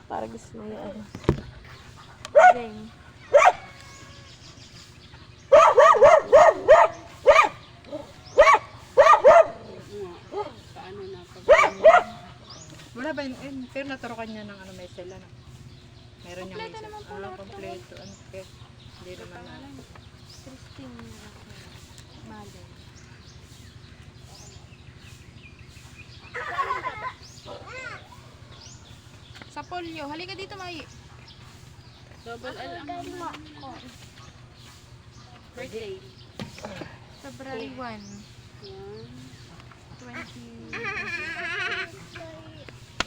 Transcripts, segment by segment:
Para gusto mo yung ano. Game. Paano na pag... Wala ba yung, pero naturokan niya ng ano, may sila na. Meron niya may Kompleto sila. naman po lahat. Kompleto. Ano, hindi naman na. Christine. Mali. Sa polio. Halika dito, Mai. Double L ang birthday. February 1, Yan. 20.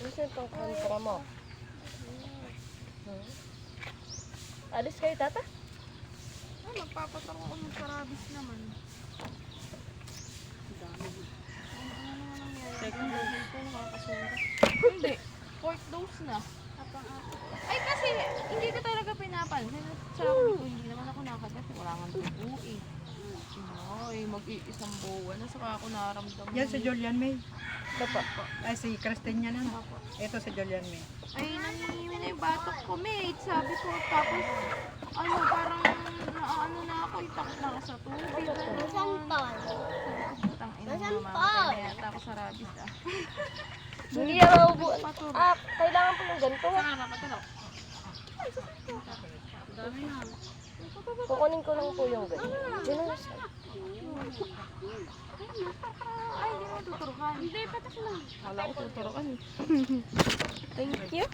Ano itong kontra mo? Alis kayo, tata? Ay, magpapatarong ako ng karabis naman. Ano naman nangyari? Second dose ko, nakakasugat. Hindi. 4th dose na. Ay, kasi hindi ko talaga pinapansin. Sabi ko, hindi naman ako nakagat. Wala nga dugo eh. Ay, mag-iisang buwan na saka ako naramdaman. Yan si Julian May. Ito po. Ay, si Christine yan. Ito si Julian May. Ay, nangingiwi na yung batok ko, mate. Sabi ko, tapos, ano, parang, naano na ako, itakot na ako sa tubig. Nasaan pa? Putang ina mo, mamamatay na yata ako sa rabies, ah. Hindi ako po. Kailangan po ng ganito. Saka napatulog. Dami na. Kukunin ko lang po yung ganito. Ay, hindi mo tuturukan. Hindi, patak lang. Wala ko tuturukan. Thank you.